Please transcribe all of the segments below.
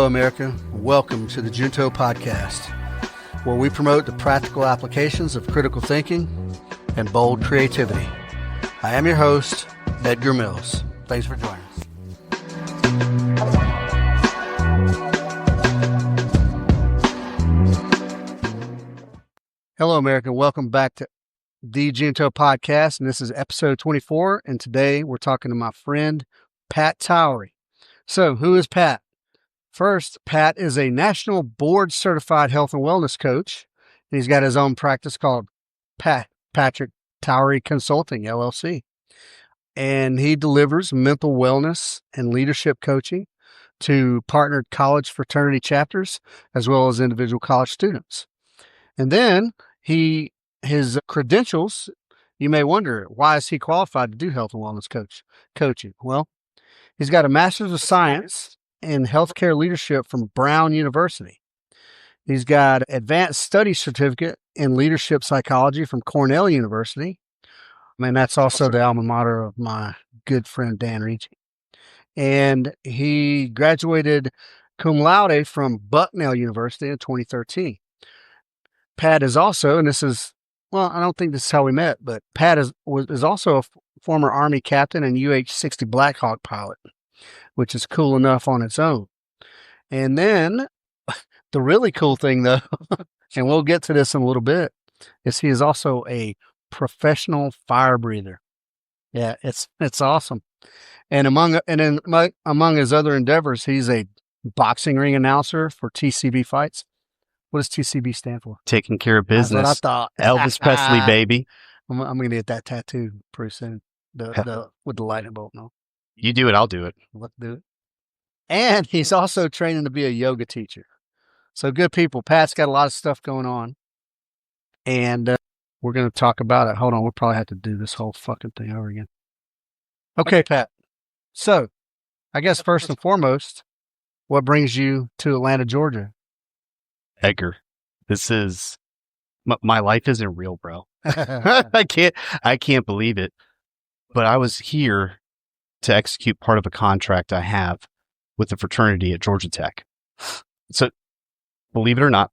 Hello, America. Welcome to the Junto Podcast, where we promote the practical applications of critical thinking and bold creativity. I am your host, Edgar Mills. Thanks for joining us. Hello, America. Welcome back to the Junto Podcast, and this is episode 24, and today we're talking to my friend, Pat Towery. So, who is Pat? First, Pat is a national board-certified health and wellness coach, and he's got his own practice called Patrick Towery Consulting, LLC. And he delivers mental wellness and leadership coaching to partnered college fraternity chapters, as well as individual college students. And then his credentials, you may wonder, why is he qualified to do health and wellness coaching? Well, he's got a Master's of Science in Healthcare Leadership from Brown University. He's got Advanced Study Certificate in Leadership Psychology from Cornell University. And that's also the alma mater of my good friend Dan Ricci. And he graduated cum laude from Bucknell University in 2013. Pat is also, and this is, well, I don't think this is how we met, but Pat is also a former Army captain and UH-60 Blackhawk pilot, which is cool enough on its own. And then the really cool thing, though, and we'll get to this in a little bit, is he is also a professional fire breather. Yeah, it's awesome. And among his other endeavors, he's a boxing ring announcer for TCB fights. What does TCB stand for? Taking care of business. That's what I thought. Elvis Presley, baby. I'm going to get that tattoo pretty soon. With the lightning bolt, no? You do it, I'll do it. Let's do it. And he's also training to be a yoga teacher. So good people. Pat's got a lot of stuff going on. And we're going to talk about it. Hold on. We'll probably have to do this whole fucking thing over again. Okay, Pat. So I guess first and foremost, what brings you to Atlanta, Georgia? Edgar, this is, my life isn't real, bro. I can't believe it. But I was here to execute part of a contract I have with the fraternity at Georgia Tech. So, believe it or not,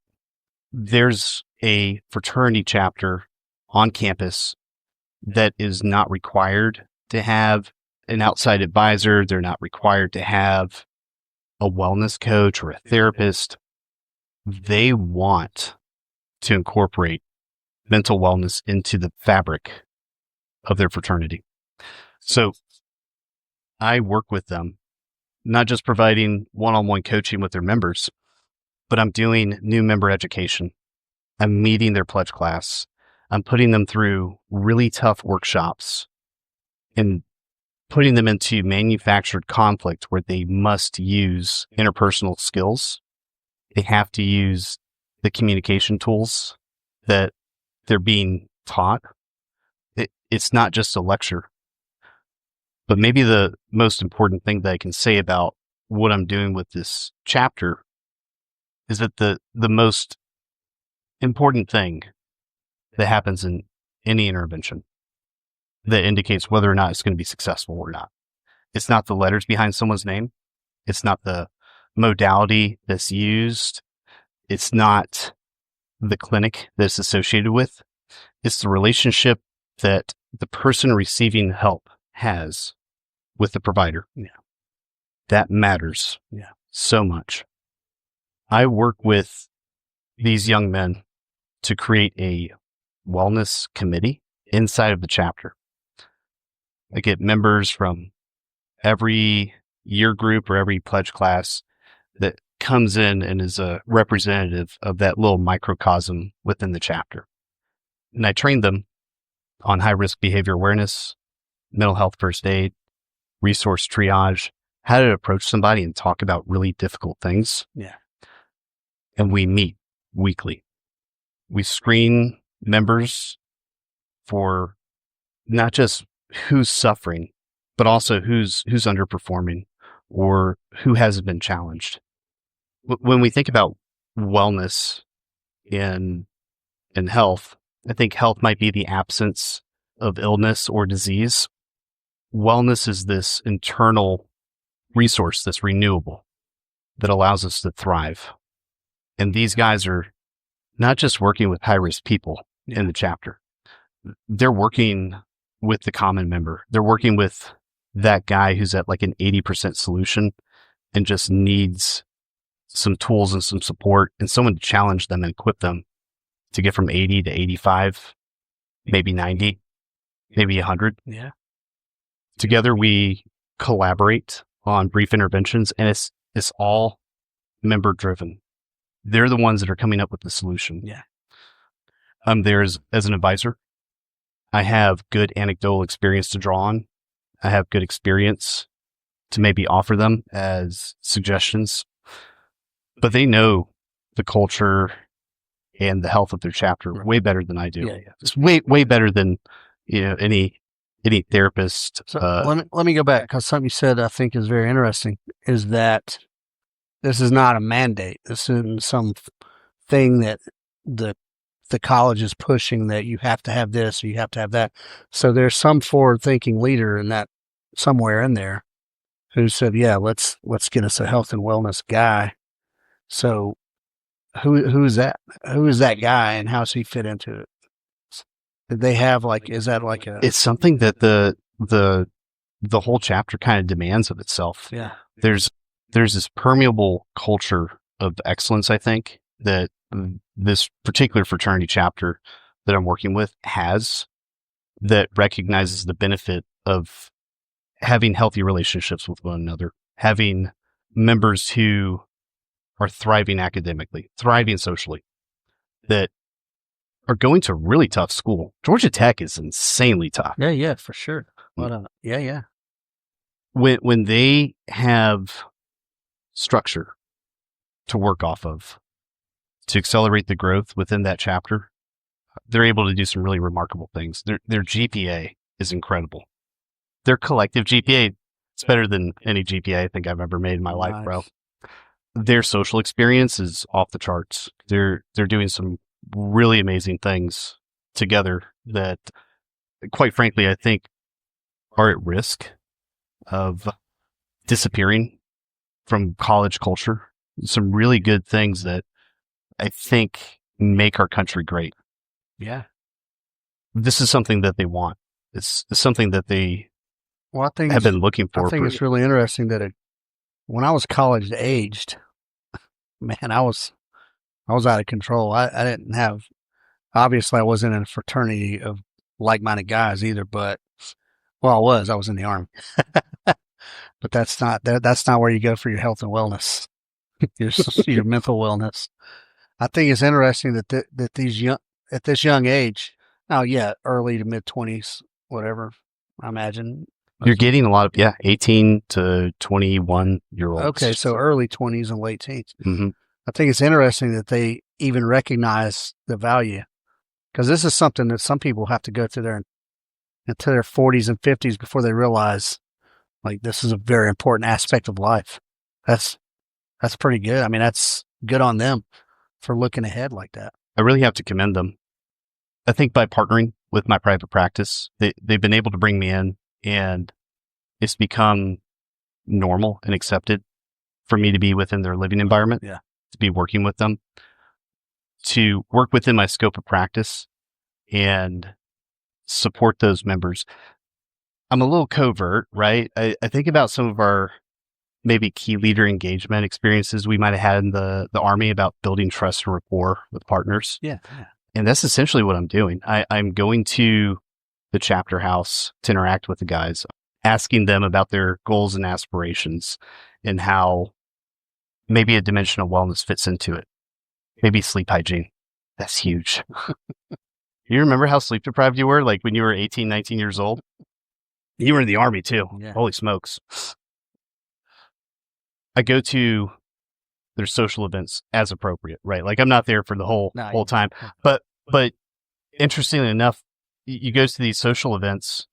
there's a fraternity chapter on campus that is not required to have an outside advisor. They're not required to have a wellness coach or a therapist. They want to incorporate mental wellness into the fabric of their fraternity. So I work with them, not just providing one-on-one coaching with their members, but I'm doing new member education. I'm meeting their pledge class. I'm putting them through really tough workshops and putting them into manufactured conflict where they must use interpersonal skills. They have to use the communication tools that they're being taught. It's not just a lecture. But maybe the most important thing that I can say about what I'm doing with this chapter is that the most important thing that happens in any intervention that indicates whether or not it's going to be successful or not. It's not the letters behind someone's name. It's not the modality that's used. It's not the clinic that's associated with. It's the relationship that the person receiving help has with the provider. Yeah. That matters. Yeah. So much. I work with these young men to create a wellness committee inside of the chapter. I get members from every year group or every pledge class that comes in and is a representative of that little microcosm within the chapter. And I train them on high-risk behavior awareness, mental health first aid, resource triage, how to approach somebody and talk about really difficult things. Yeah. And we meet weekly. We screen members for not just who's suffering, but also who's underperforming or who hasn't been challenged. When we think about wellness in health, I think health might be the absence of illness or disease. Wellness is this internal resource that's renewable. that allows us to thrive. And these guys are not just working with high-risk people in the chapter. They're working with the common member. They're working with that guy who's at like an 80% solution and just needs some tools and some support and someone to challenge them and equip them to get from 80 to 85, maybe 90, maybe 100. Yeah. Together we collaborate on brief interventions, and it's all member driven. They're the ones that are coming up with the solution. Yeah. I'm there as an advisor. I have good anecdotal experience to draw on. I have good experience to maybe offer them as suggestions, but they know the culture and the health of their chapter way better than I do. Yeah. It's way better than, any therapist. So let me go back, because something you said I think is very interesting, is that this is not a mandate. This isn't some thing that the college is pushing, that you have to have this or you have to have that. So there's some forward-thinking leader in that, somewhere in there, who said, yeah, let's get us a health and wellness guy. So who is that? Who is that guy, and how does he fit into it? Did they have is that like a... It's something that the whole chapter kind of demands of itself. Yeah. There's this permeable culture of excellence, I think, that this particular fraternity chapter that I'm working with has, that recognizes the benefit of having healthy relationships with one another, having members who are thriving academically, thriving socially, that are going to really tough school. Georgia Tech is insanely tough. Yeah, for sure. Yeah. When they have structure to work off of, to accelerate the growth within that chapter, they're able to do some really remarkable things. Their GPA is incredible. Their collective GPA is better than any GPA I think I've ever made in my life, bro. Their social experience is off the charts. They're doing some really amazing things together that, quite frankly, I think are at risk of disappearing from college culture. Some really good things that I think make our country great. Yeah. This is something that they want. It's something that they have been looking for. I think it's really interesting that when I was college aged, man, I was out of control. I didn't have, obviously I wasn't in a fraternity of like-minded guys either, but, well, I was in the Army, but that's not where you go for your health and wellness, your mental wellness. I think it's interesting that these at this young age, now, yeah, early to mid 20s, whatever, I imagine. You're getting a lot of, 18 to 21 year olds. Okay. So early 20s and late teens. Mm-hmm. I think it's interesting that they even recognize the value, because this is something that some people have to go through into their 40s and 50s before they realize, this is a very important aspect of life. That's pretty good. I mean, that's good on them for looking ahead like that. I really have to commend them. I think by partnering with my private practice, they've been able to bring me in, and it's become normal and accepted for me to be within their living environment. Yeah. To be working with them, to work within my scope of practice and support those members. I'm a little covert, right? I think about some of our maybe key leader engagement experiences we might have had in the Army about building trust and rapport with partners. Yeah. And that's essentially what I'm doing. I'm going to the chapter house to interact with the guys, asking them about their goals and aspirations and how maybe a dimension of wellness fits into it. Maybe sleep hygiene. That's huge. You remember how sleep deprived you were, when you were 18, 19 years old? You were in the Army too. Yeah. Holy smokes. I go to their social events as appropriate, right? I'm not there for the whole time. But interestingly enough, you go to these social events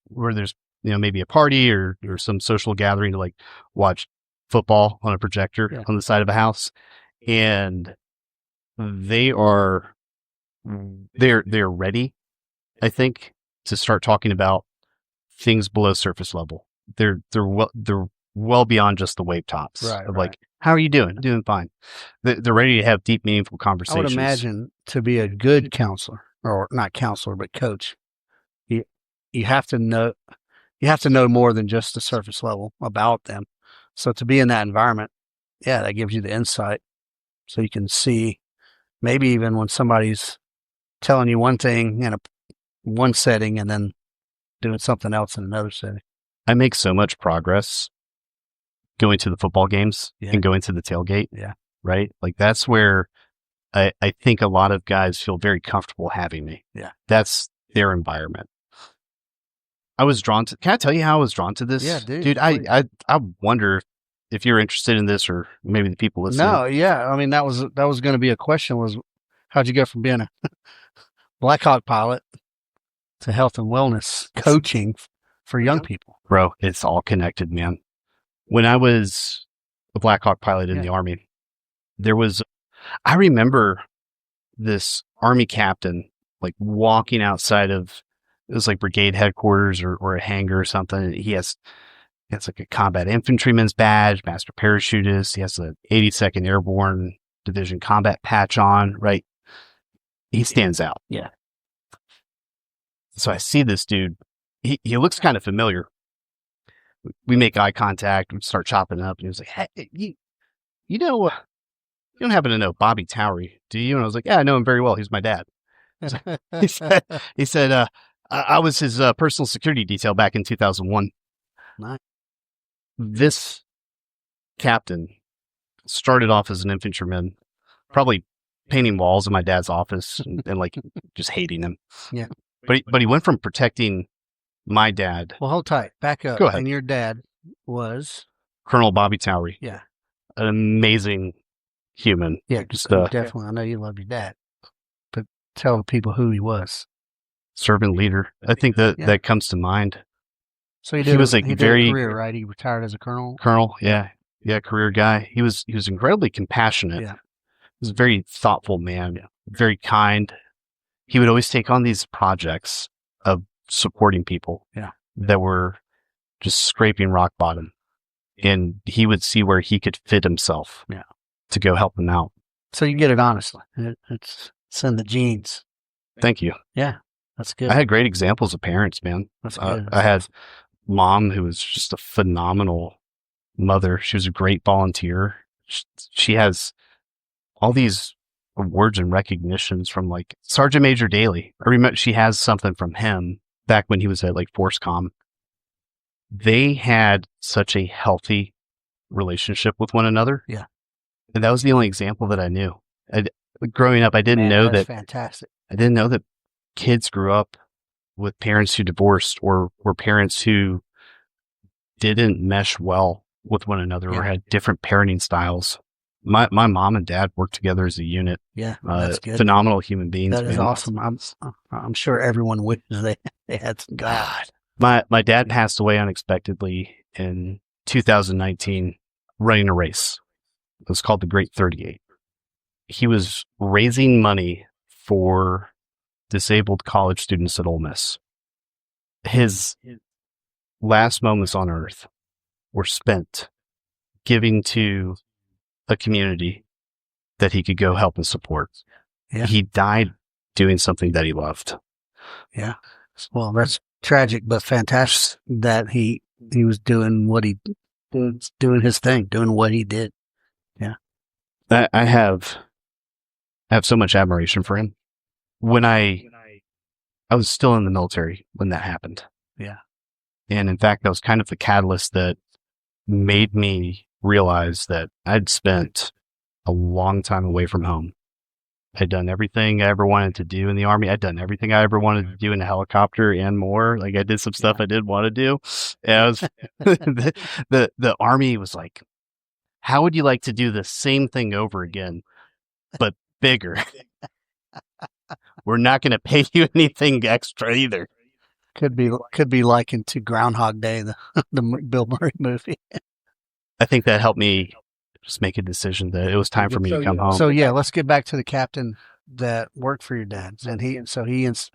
where there's, maybe a party or some social gathering to watch football on a projector on the side of a house, and they're ready, I think, to start talking about things below surface level. They're well beyond just the wave tops of How are you doing? Doing fine. They're ready to have deep, meaningful I conversations. would imagine to be a good counselor, or not counselor, but coach, you have to know more than just the surface level about them. So to be in that environment, yeah, that gives you the insight, so you can see maybe even when somebody's telling you one thing in one setting and then doing something else in another setting. I make so much progress going to the football games and going to the tailgate. Yeah. Right? Like that's where I think a lot of guys feel very comfortable having me. Yeah. That's their environment. I was drawn to, can I tell you how I was drawn to this? Yeah, dude. Dude, I wonder if you're interested in this, or maybe the people listening. No, yeah. I mean, that was going to be a question, was how'd you go from being a Blackhawk pilot to health and wellness coaching for young people? Bro, it's all connected, man. When I was a Blackhawk pilot in the Army, I remember this Army captain like walking outside of, it was like brigade headquarters or a hangar or something. He has like a combat infantryman's badge, master parachutist. He has the 82nd Airborne Division combat patch on, right? He stands out. Yeah. So I see this dude. He looks kind of familiar. We make eye contact. We start chopping up, and he was like, "Hey, you know, you don't happen to know Bobby Towery, do you?" And I was like, "Yeah, I know him very well. He's my dad." He said, I was his personal security detail back in 2001. Nice. This captain started off as an infantryman, probably painting walls in my dad's office and like just hating him. Yeah. But he went from protecting my dad. Well, hold tight. Back up. Go ahead. And your dad was Colonel Bobby Towery. Yeah. An amazing human. Yeah, just definitely. I know you love your dad, but tell the people who he was. Servant leader. I think that comes to mind. So he was like he very did a career, right? He retired as a colonel. Colonel, yeah, career guy. He was incredibly compassionate. Yeah, he was a very thoughtful man. Yeah. Very kind. He would always take on these projects of supporting people. Yeah, that were just scraping rock bottom, and he would see where he could fit himself. Yeah, to go help them out. So you get it honestly. It's in the genes. Thank you. Yeah. That's good. I had great examples of parents, man. That's good. I had mom who was just a phenomenal mother. She was a great volunteer. She has all these awards and recognitions from like Sergeant Major Daly. I remember she has something from him back when he was at like ForceCom. They had such a healthy relationship with one another. Yeah. And that was the only example that I knew. Growing up, I didn't know that. Fantastic. I didn't know that kids grew up with parents who divorced or were parents who didn't mesh well with one another or had different parenting styles. My mom and dad worked together as a unit. Yeah, that's good. Phenomenal human beings. That is awesome. I'm sure everyone wishes they had some God. My dad passed away unexpectedly in 2019 running a race. It was called the Great 38. He was raising money for disabled college students at Ole Miss. His last moments on earth were spent giving to a community that he could go help and support. Yeah. He died doing something that he loved. Yeah. Well, that's tragic, but fantastic that he was doing what he did, doing his thing, doing what he did. Yeah. I have so much admiration for him. When I was still in the military when that happened. Yeah. And in fact, that was kind of the catalyst that made me realize that I'd spent a long time away from home. I'd done everything I ever wanted to do in the Army. I'd done everything I ever wanted to do in a helicopter and more. Like I did some stuff I did want to do. And I was the Army was like, how would you like to do the same thing over again, but bigger? We're not going to pay you anything extra either. Could be likened to Groundhog Day, the Bill Murray movie. I think that helped me just make a decision that it was time for me to come home. So yeah, let's get back to the captain that worked for your dad, and he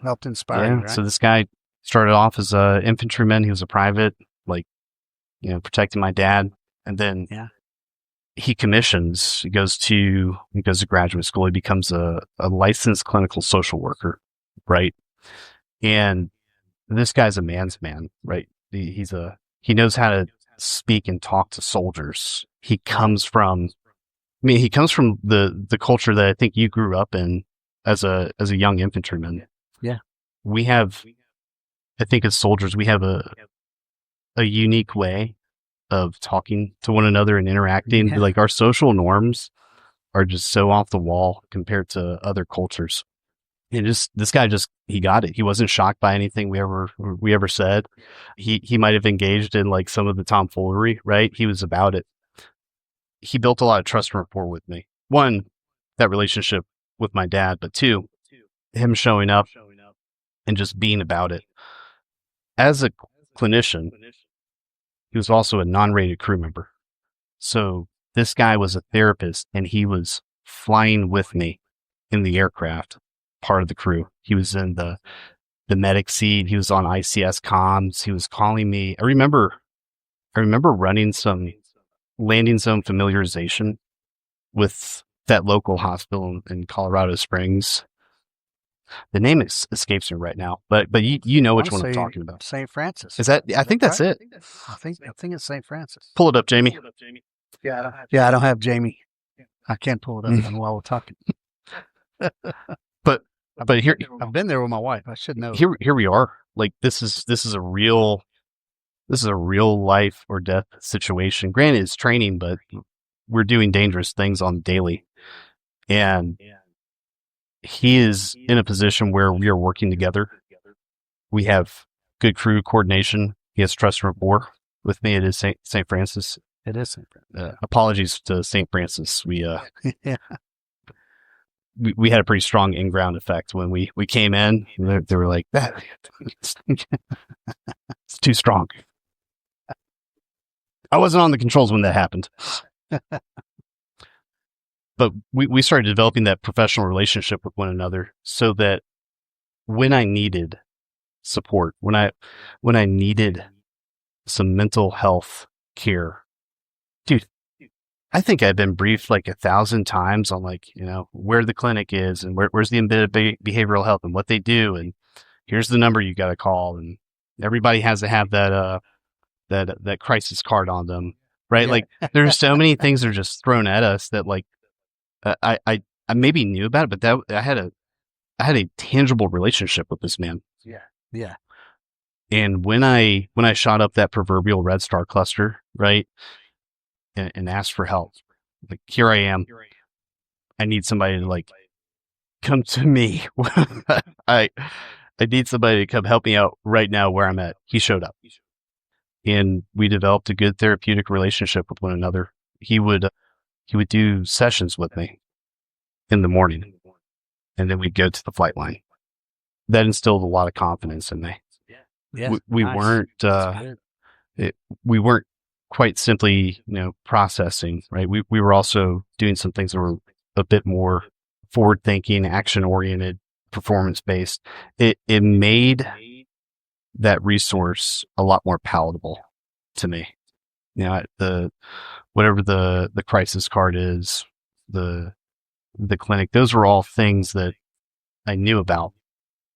helped inspire you, right? So this guy started off as a infantryman. He was a private, protecting my dad, and then he commissions, he goes to graduate school. He becomes a licensed clinical social worker, right? And this guy's a man's man, right? He knows how to speak and talk to soldiers. He comes from the culture that I think you grew up in as a young infantryman. Yeah. We have, I think as soldiers, we have a unique way of talking to one another and interacting. Yeah. Like our social norms are just so off the wall compared to other cultures. And this guy he got it. He wasn't shocked by anything we ever said. He might have engaged in like some of the tomfoolery, right? He was about it. He built a lot of trust and rapport with me. One, that relationship with my dad, but two, him showing up and just being about it. As a clinician, he was also a non-rated crew member. So this guy was a therapist, and he was flying with me in the aircraft, part of the crew. He was in the medic seat. He was on ICS comms. He was calling me. I remember landing some familiarization with that local hospital in Colorado Springs. The name escapes me right now, but you know which one I'm talking about. St. Francis. Is that? I think that's it. I think it's St. Francis. Pull it up, Jamie. Yeah, I don't have Jamie. I can't pull it up while we're talking. But here, I've been there with my wife. I should know. Here we are. Like this is a real life or death situation. Granted, it's training, but we're doing dangerous things on the daily, and he is in a position where we are working together. We have good crew coordination. He has trust and rapport with me. It is St. Francis. It is St. Francis. Apologies to St. Francis. We yeah. we had a pretty strong in-ground effect when we came in. They were like, that it's too strong. I wasn't on the controls when that happened. But we started developing that professional relationship with one another so that when I needed support, when I needed some mental health care, dude, I think I've been briefed like 1,000 times on like, where the clinic is and where's the embedded behavioral health and what they do. And here's the number you got to call. And everybody has to have that crisis card on them, right? Yeah. Like there's so many things that are just thrown at us that like, I maybe knew about it, but I had a tangible relationship with this man. Yeah. Yeah. And when I shot up that proverbial Red Star cluster, right, and asked for help, like here I am, I need somebody to like come to me. I need somebody to come help me out right now where I'm at. He showed up, and we developed a good therapeutic relationship with one another. He would do sessions with me in the morning, and then we'd go to the flight line. That instilled a lot of confidence in me. Yeah, we nice. we weren't quite simply, processing, right? We were also doing some things that were a bit more forward thinking, action oriented, performance based. It made that resource a lot more palatable to me. Whatever the crisis card is, the clinic, those were all things that I knew about,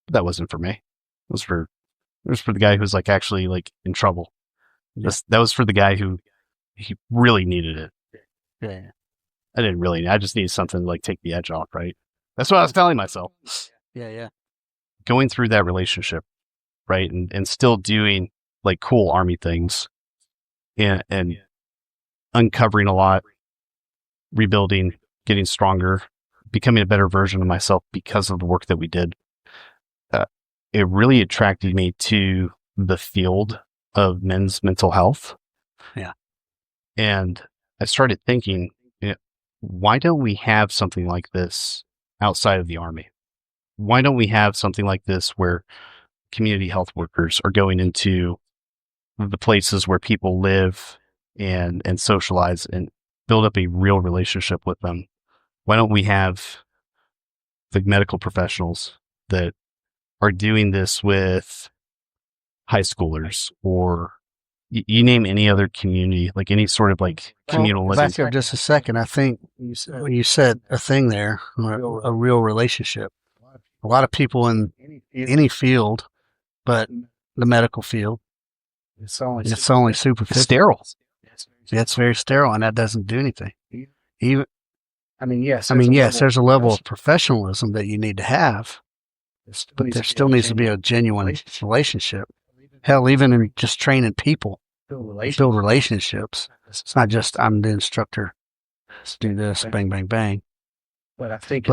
but that wasn't for me. It was for the guy who was like actually like in trouble. Yeah. That was for the guy who he really needed it. Yeah. I just needed something to like take the edge off, right? That's what I was telling myself. Yeah. Going through that relationship, right? And still doing like cool Army things and uncovering a lot, rebuilding, getting stronger, becoming a better version of myself because of the work that we did. It really attracted me to the field of men's mental health. Yeah. And I started thinking, why don't we have something like this outside of the Army? Why don't we have something like this where community health workers are going into the places where people live and socialize and build up a real relationship with them? Why don't we have the medical professionals that are doing this with high schoolers or you name any other community, like any sort of like communal living. Back there just a second. I think you said a thing there, a real relationship. A lot of people in any field, but the medical field, it's only superficial. Sterile. Yeah, it's very sterile, and that doesn't do anything. Even, yes, there's a level of professionalism that you need to have, but there still needs to be a genuine relationship. Hell, even in just training people, build relationships. It's not just I'm the instructor, let's do this, bang, bang, bang. But I think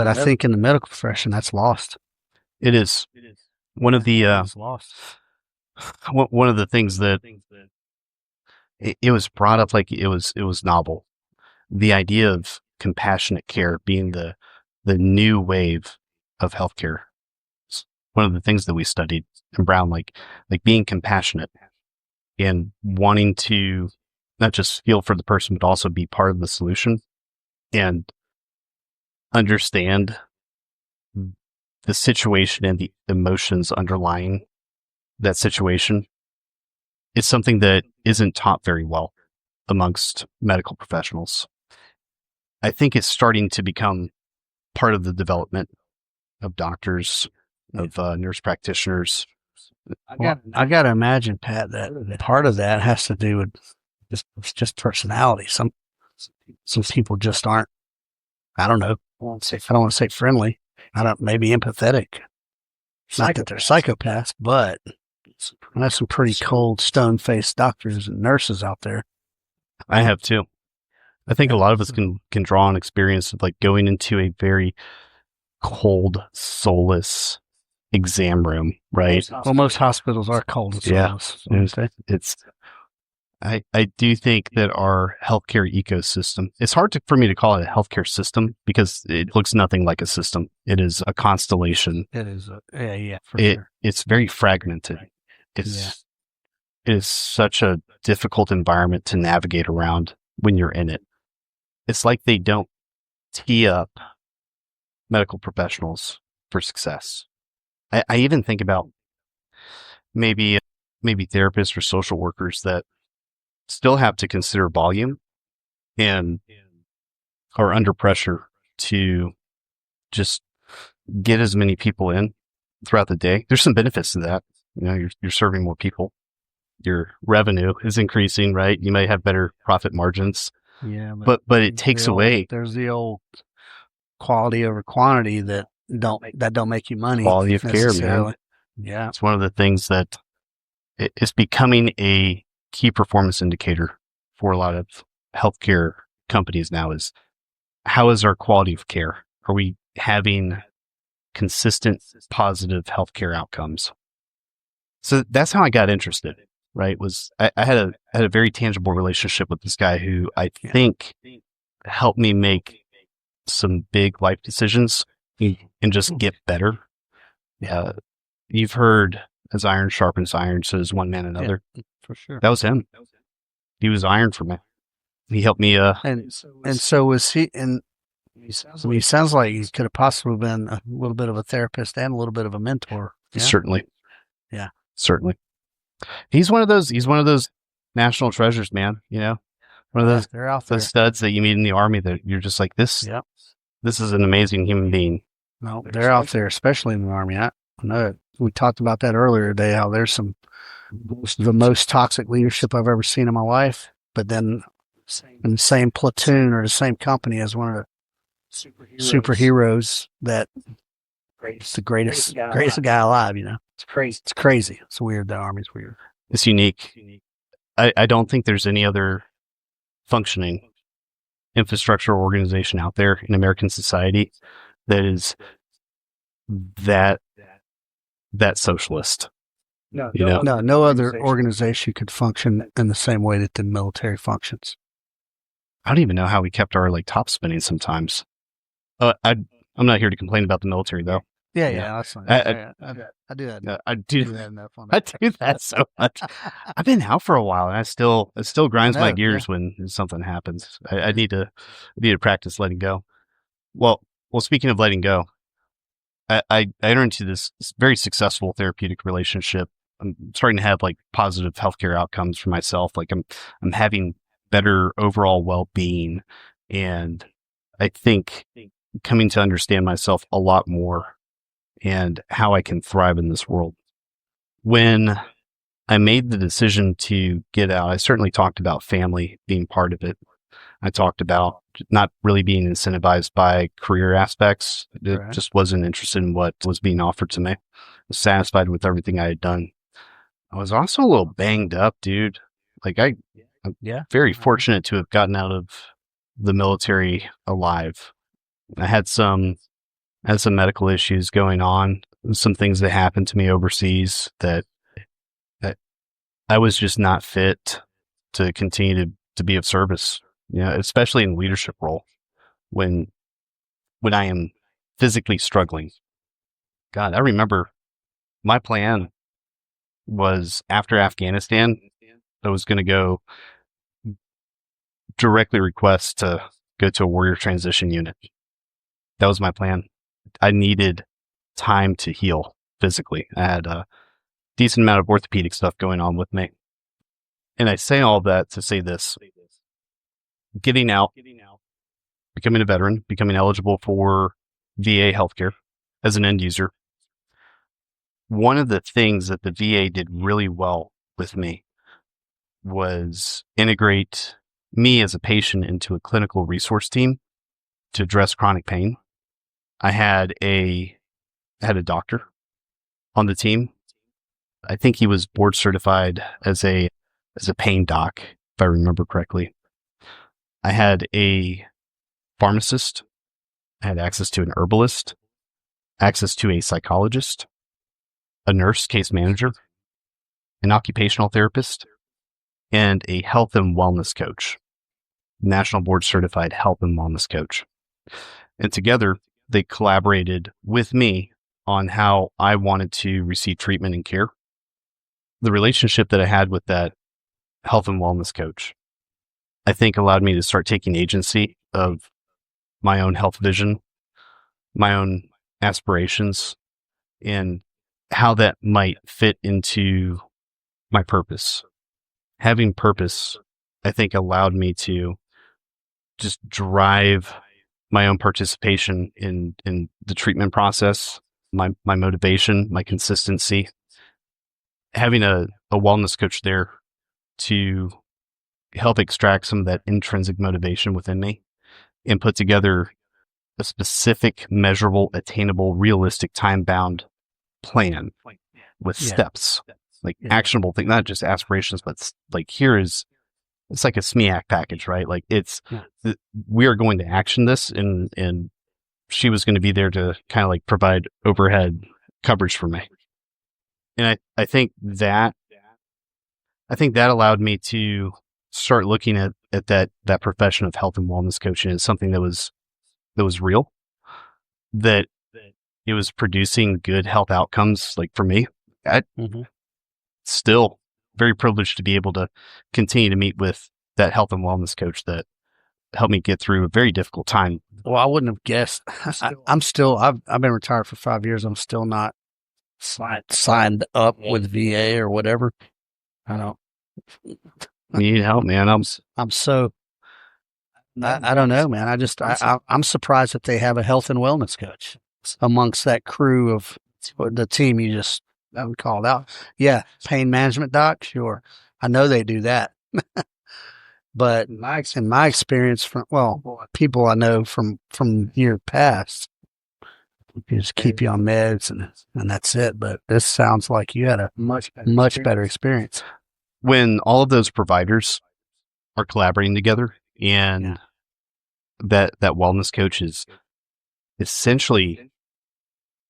in the medical profession, that's lost. It is. One of the lost. One of the things that it was brought up like it was novel. The idea of compassionate care being the new wave of healthcare. It's one of the things that we studied in Brown, like being compassionate and wanting to not just feel for the person, but also be part of the solution and understand the situation and the emotions underlying that situation. It's something that isn't taught very well amongst medical professionals. I think it's starting to become part of the development of doctors, of nurse practitioners. I got to imagine, Pat, that part of that has to do with just personality. Some people just aren't, I don't know, I don't want to say friendly. Maybe empathetic. Not that they're psychopaths, but there's some pretty cold, stone-faced doctors and nurses out there. I have too. I think a lot of us can draw on experience of like going into a very cold, soulless exam room, right? Well, most hospitals are cold and soulless. I do think that our healthcare ecosystem, it's hard for me to call it a healthcare system because it looks nothing like a system. It is a constellation. It is. Sure. It's very fragmented. It is such a difficult environment to navigate around when you're in it. It's like they don't tee up medical professionals for success. I even think about maybe therapists or social workers that still have to consider volume and are under pressure to just get as many people in throughout the day. There's some benefits to that. You know, you're serving more people. Your revenue is increasing, right? You may have better profit margins. Yeah, but it takes away. There's the old quality over quantity that don't make you money. Quality of care, man. Yeah, it's one of the things that it's becoming a key performance indicator for a lot of healthcare companies now. Is how is our quality of care? Are we having consistent, positive healthcare outcomes? So that's how I got interested. Right? I had a very tangible relationship with this guy who I think helped me make some big life decisions and just get better. Yeah, you've heard as iron sharpens iron, so does one man another. Yeah, for sure. That was him. He was iron for me. He helped me. And so was he. And he sounds like he could have possibly been a little bit of a therapist and a little bit of a mentor. Yeah? Certainly. Yeah. Certainly. He's one of those national treasures, man. You know, one of those they're out there. Those studs that you meet in the Army that you're just like this. Yep. This is an amazing human being. No, they're out there, especially in the Army. I know it. We talked about that earlier today. How there's the most toxic leadership I've ever seen in my life. But then in the same platoon or the same company as one of the superheroes that is the greatest guy alive. You know. It's crazy. It's weird. The Army's weird. It's unique. I don't think there's any other functioning infrastructure organization out there in American society that is that socialist. No other organization could function in the same way that the military functions. I don't even know how we kept our top spinning sometimes. I'm not here to complain about the military though. Yeah, that's fine. I do that. I do that enough on that. I do that so much. I've been out for a while, and it still grinds my gears when something happens. I need to practice letting go. Well, speaking of letting go, I entered into this very successful therapeutic relationship I'm starting to have like positive healthcare outcomes for myself. Like I'm having better overall well-being, and I think coming to understand myself a lot more and how I can thrive in this world. When I made the decision to get out, I certainly talked about family being part of it. I talked about not really being incentivized by career aspects. It Right. just wasn't interested in what was being offered to me. I was satisfied with everything I had done. I was also a little banged up, dude. Like I'm Yeah. very fortunate to have gotten out of the military alive. I had some medical issues going on, some things that happened to me overseas that I was just not fit to continue to be of service. Especially in leadership role when I am physically struggling. God, I remember my plan was after Afghanistan, I was going to go directly request to go to a warrior transition unit. That was my plan. I needed time to heal physically. I had a decent amount of orthopedic stuff going on with me. And I say all that to say this: getting out, becoming a veteran, becoming eligible for VA healthcare as an end user. One of the things that the VA did really well with me was integrate me as a patient into a clinical resource team to address chronic pain. I had a doctor on the team. I think he was board certified as a pain doc, if I remember correctly. I had a pharmacist. I had access to an herbalist, access to a psychologist, a nurse case manager, an occupational therapist, and a health and wellness coach, national board certified health and wellness coach. And together they collaborated with me on how I wanted to receive treatment and care. The relationship that I had with that health and wellness coach, I think, allowed me to start taking agency of my own health vision, my own aspirations, and how that might fit into my purpose. Having purpose, I think, allowed me to just drive my own participation in the treatment process, my motivation, my consistency. Having a wellness coach there to help extract some of that intrinsic motivation within me and put together a specific, measurable, attainable, realistic, time-bound plan with steps, like actionable things, not just aspirations, but like it's like a SMEAC package, right? Like we are going to action this, and she was going to be there to kind of like provide overhead coverage for me. And I think that allowed me to start looking at that profession of health and wellness coaching as something that was real, that it was producing good health outcomes. Like for me, I still very privileged to be able to continue to meet with that health and wellness coach that helped me get through a very difficult time. Well, I wouldn't have guessed. I've been retired for 5 years. I'm still not signed up with VA or whatever. I don't. You need help, man. I don't know, man. I'm surprised that they have a health and wellness coach amongst that crew of the team you just called out. Yeah, pain management doc, sure. I know they do that. But in my experience, from people I know from years past, you just keep you on meds and that's it. But this sounds like you had a much better experience. When all of those providers are collaborating together, and that wellness coach is essentially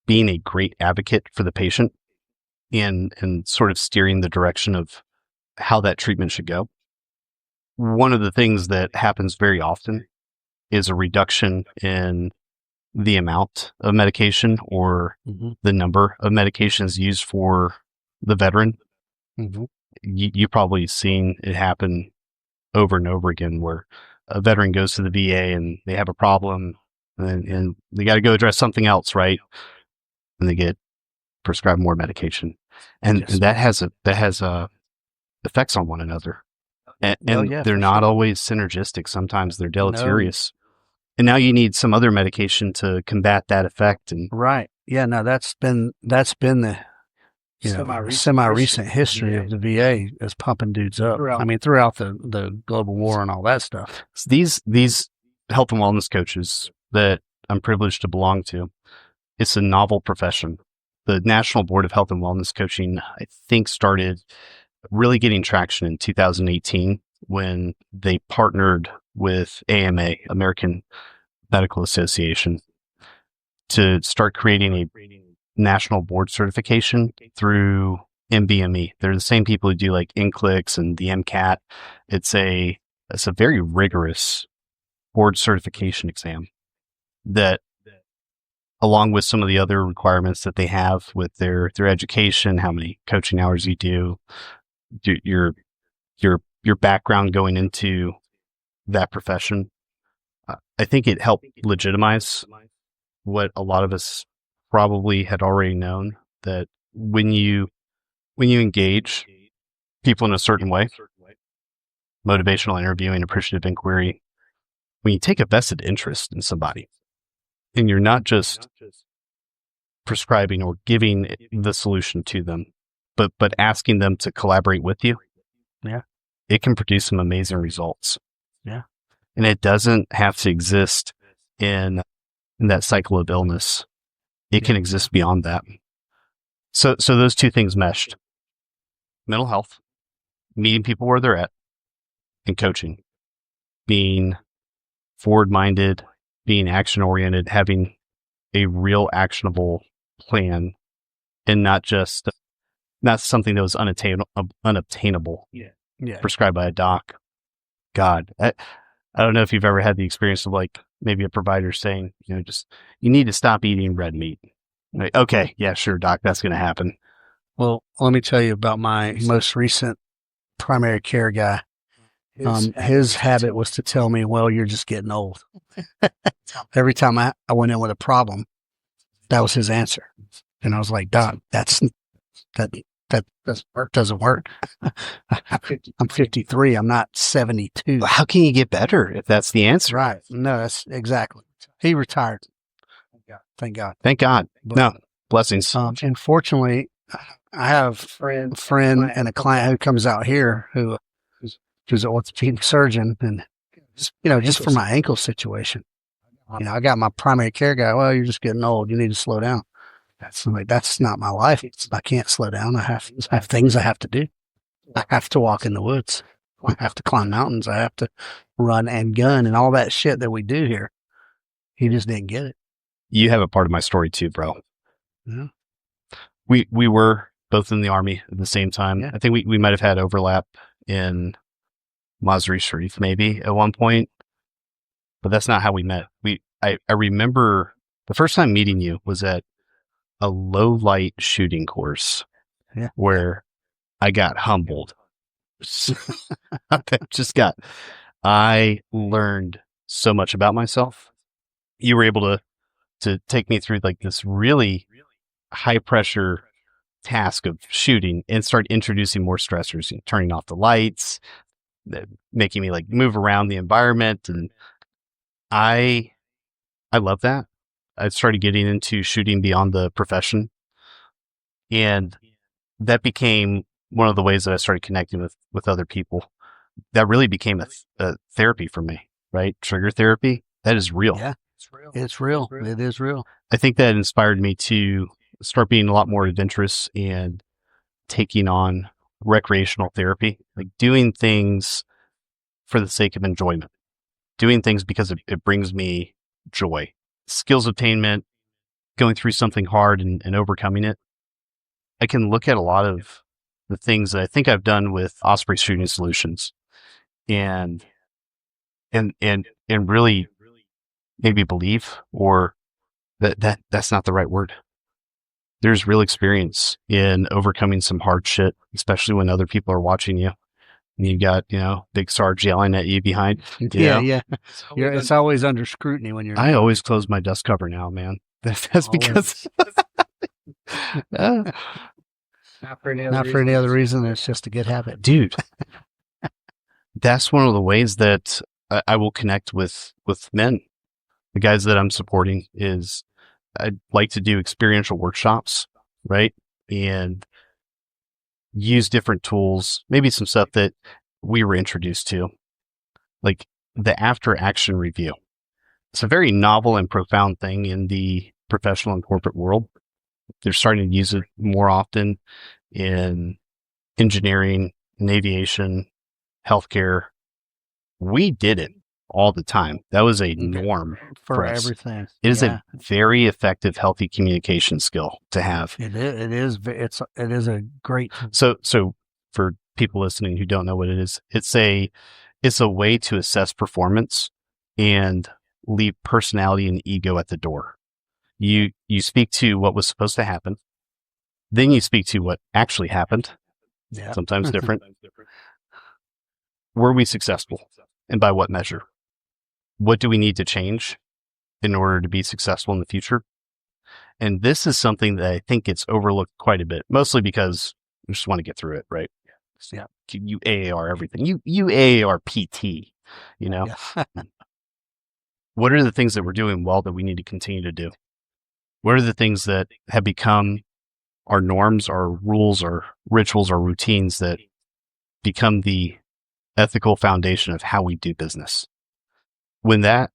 being a great advocate for the patient and sort of steering the direction of how that treatment should go. One of the things that happens very often is a reduction in the amount of medication or the number of medications used for the veteran. You probably seen it happen over and over again, where a veteran goes to the VA and they have a problem and they got to go address something else, right? And they get prescribe more medication, and that has effects on one another, and they're not always synergistic. Sometimes they're deleterious, and now you need some other medication to combat that effect. And right, yeah, no, that's been the semi-recent history of the VA is pumping dudes up. I mean, throughout the global war and all that stuff. So these health and wellness coaches that I'm privileged to belong to, it's a novel profession. The National Board of Health and Wellness Coaching, I think, started really getting traction in 2018 when they partnered with AMA, American Medical Association, to start creating a national board certification through MBME. They're the same people who do like NCLEX and the MCAT. It's a very rigorous board certification exam that, along with some of the other requirements that they have with their education, how many coaching hours you do, your background going into that profession, I think it helped legitimize what a lot of us probably had already known, that when you engage people in a certain way, motivational interviewing, appreciative inquiry, when you take a vested interest in somebody and you're not just prescribing or giving the solution to them, but asking them to collaborate with you, it can produce some amazing results. Yeah. And it doesn't have to exist in that cycle of illness. It can exist beyond that. So those two things meshed: mental health, meeting people where they're at, and coaching, being forward-minded, being action-oriented, having a real actionable plan, and not something that was unobtainable, prescribed by a doc. God, I don't know if you've ever had the experience of like maybe a provider saying, you need to stop eating red meat. Like, okay, yeah, sure, doc, that's going to happen. Well, let me tell you about my most recent primary care guy. His habit was to tell me, well, you're just getting old. Every time I went in with a problem, that was his answer. And I was like, doc, that doesn't work. I'm 53. I'm not 72. How can you get better if that's the answer? Right. No, that's exactly. He retired. Thank God. Thank God. But, no, blessings. Unfortunately, I have a friend and a client who comes out here who's an orthopedic surgeon, and just for my ankle situation, I got my primary care guy. Well, you're just getting old. You need to slow down. That's not my life. I can't slow down. I have things I have to do. I have to walk in the woods. I have to climb mountains. I have to run and gun and all that shit that we do here. He just didn't get it. You have a part of my story too, bro. Yeah. We were both in the Army at the same time. Yeah. I think we might have had overlap in Mazar-i Sharif maybe at one point, but that's not how we met. I remember the first time meeting you was at a low light shooting course, where I got humbled. I learned so much about myself. You were able to take me through like this really high pressure task of shooting and start introducing more stressors, turning off the lights, making me like move around the environment. And I love that. I started getting into shooting beyond the profession, and that became one of the ways that I started connecting with other people. That really became a therapy for me, right? Trigger therapy. That is real. Yeah, it's real. It is real. I think that inspired me to start being a lot more adventurous and taking on recreational therapy, like doing things for the sake of enjoyment, doing things because it brings me joy. Skills attainment, going through something hard and overcoming it. I can look at a lot of the things that I think I've done with Osprey Shooting Solutions and really maybe believe, or that's not the right word. There's real experience in overcoming some hard shit, especially when other people are watching you. And you got, Big Sarge yelling at you behind. Yeah. It's always under scrutiny when you're. I always close my dust cover now, man. That's because Uh, Not for any other reason. It's just a good habit. dude, that's one of the ways that I will connect with men. The guys that I'm supporting is I'd like to do experiential workshops, right? And use different tools, maybe some stuff that we were introduced to, like the after action review. It's a very novel and profound thing in the professional and corporate world. They're starting to use it more often in engineering, in aviation, healthcare. We did it all the time. That was a norm for us. everything. It is a very effective, healthy communication skill to have. It is. It is a great. So for people listening who don't know what it is, it's a way to assess performance and leave personality and ego at the door. You speak to what was supposed to happen, then you speak to what actually happened. Yeah. Sometimes different. Were we successful, and by what measure? What do we need to change in order to be successful in the future? And this is something that I think gets overlooked quite a bit, mostly because we just want to get through it, right? Yeah. You AAR everything. You AAR PT, you know? Yeah. What are the things that we're doing well that we need to continue to do? What are the things that have become our norms, our rules, our rituals, our routines that become the ethical foundation of how we do business? When that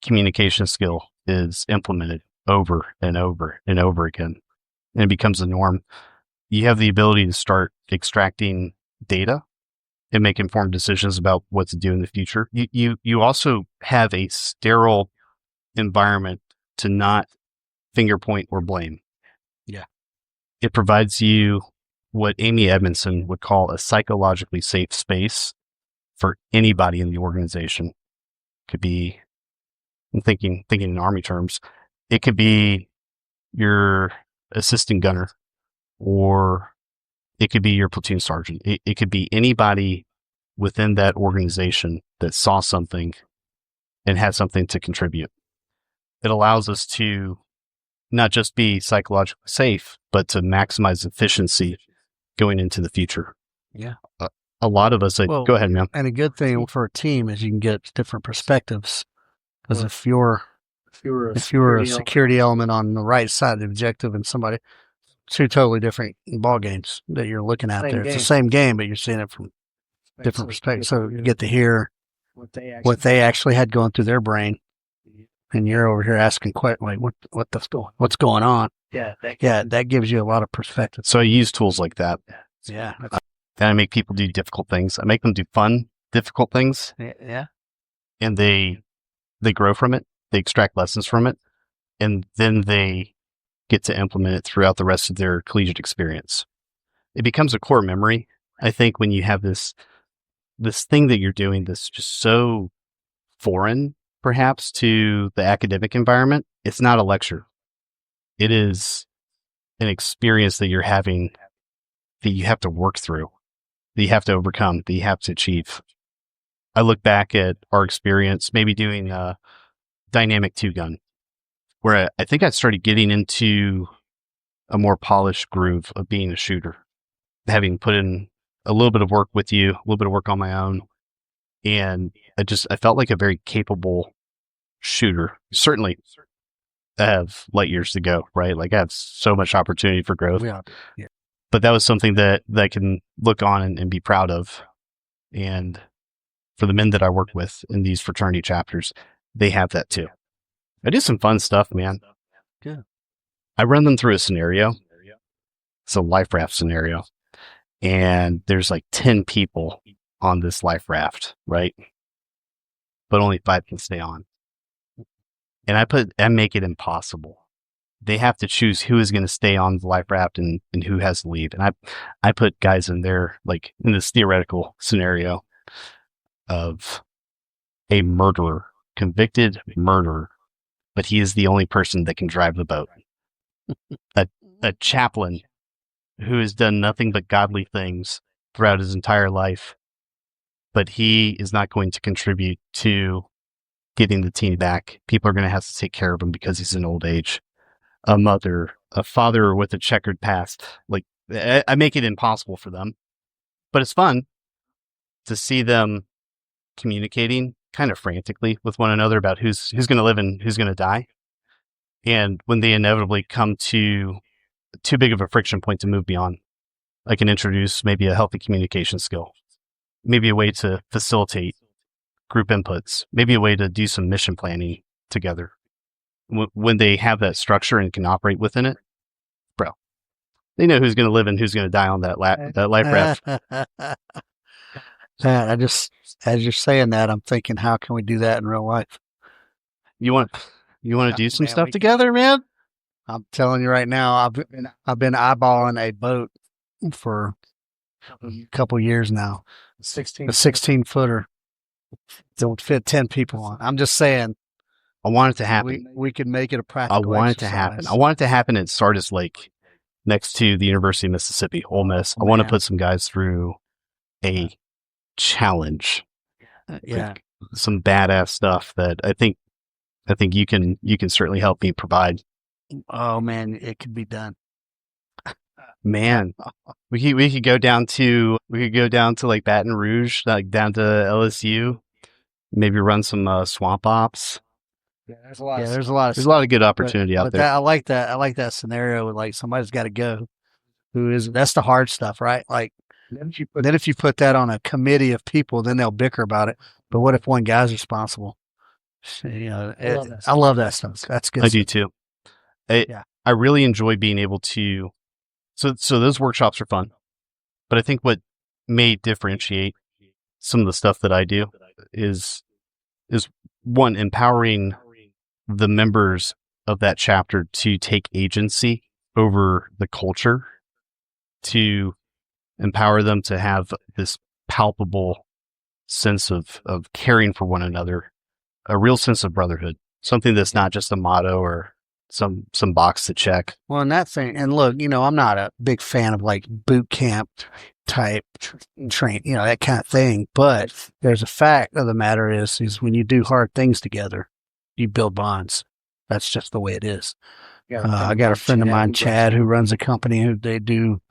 communication skill is implemented over and over and over again, and it becomes a norm, you have the ability to start extracting data and make informed decisions about what to do in the future. You also have a sterile environment to not finger point or blame. Yeah. It provides you what Amy Edmondson would call a psychologically safe space for anybody in the organization. Could be, I'm thinking in Army terms, it could be your assistant gunner, or it could be your platoon sergeant. It could be anybody within that organization that saw something and had something to contribute. It allows us to not just be psychologically safe, but to maximize efficiency going into the future. Yeah. A lot of us, go ahead, man. And a good thing for a team is you can get different perspectives. Because if you're a security element on the right side of the objective and somebody, two totally different ball games that you're looking at there. It's the same game, but you're seeing it from different perspectives. So you get to hear what they actually had going through their brain, and you're over here asking like, what's going on? Yeah, that gives you a lot of perspective. So I use tools like that. Yeah. And I make people do difficult things. I make them do fun, difficult things. Yeah. And they grow from it. They extract lessons from it. And then they get to implement it throughout the rest of their collegiate experience. It becomes a core memory, I think, when you have this thing that you're doing that's just so foreign, perhaps, to the academic environment. It's not a lecture. It is an experience that you're having that you have to work through, that you have to overcome, that you have to achieve. I look back at our experience, maybe doing a dynamic two-gun, where I think I started getting into a more polished groove of being a shooter, having put in a little bit of work with you, a little bit of work on my own. And I felt like a very capable shooter. Certainly I have light years to go, right? Like I have so much opportunity for growth. Yeah. But that was something that I can look on and be proud of. And for the men that I work with in these fraternity chapters, they have that too. I do some fun stuff, man. Good. I run them through a scenario. It's a life raft scenario. And there's like 10 people on this life raft, right? But only 5 can stay on. And I make it impossible. They have to choose who is going to stay on the life raft and who has to leave. And I put guys in there, like in this theoretical scenario of a murderer, convicted murderer, but he is the only person that can drive the boat. A chaplain who has done nothing but godly things throughout his entire life, but he is not going to contribute to getting the team back. People are going to have to take care of him because he's in old age. a mother, a father with a checkered past. Like, I make it impossible for them, but it's fun to see them communicating kind of frantically with one another about who's going to live and who's going to die. And when they inevitably come to too big of a friction point to move beyond, I can introduce maybe a healthy communication skill, maybe a way to facilitate group inputs, maybe a way to do some mission planning together. When they have that structure and can operate within it, bro, they know who's going to live and who's going to die on that life raft. I just, as you're saying that, I'm thinking, how can we do that in real life? You want to do some stuff together, man? I'm telling you right now, I've been eyeballing a boat for a couple years now. A 16-footer. Don't fit 10 people on. I'm just saying. I want it to happen. We could make it a practical I want exercise. it to happen. I want it to happen at Sardis Lake next to the University of Mississippi, Ole Miss. I want to put some guys through a challenge. Yeah. Some badass stuff that I think you can certainly help me provide. Oh man, it could be done. Man, we could go down to like Baton Rouge, like down to LSU, maybe run some swamp ops. Yeah, there's a lot of good opportunity out there. I like that scenario with like somebody's got to go. That's the hard stuff, right? Like then if you put that on a committee of people, then they'll bicker about it. But what if one guy's responsible? You know, I love that stuff. That's good. I do too. I really enjoy being able to. So those workshops are fun, but I think what may differentiate some of the stuff that I do is one, empowering the members of that chapter to take agency over the culture, to empower them to have this palpable sense of caring for one another, a real sense of brotherhood, something that's not just a motto or some box to check. Well, and that thing, and look, you know, I'm not a big fan of like boot camp type train, you know, that kind of thing. But there's a fact of the matter is when you do hard things together, you build bonds. That's just the way it is. I got a friend of mine, Chad, who runs a company who they do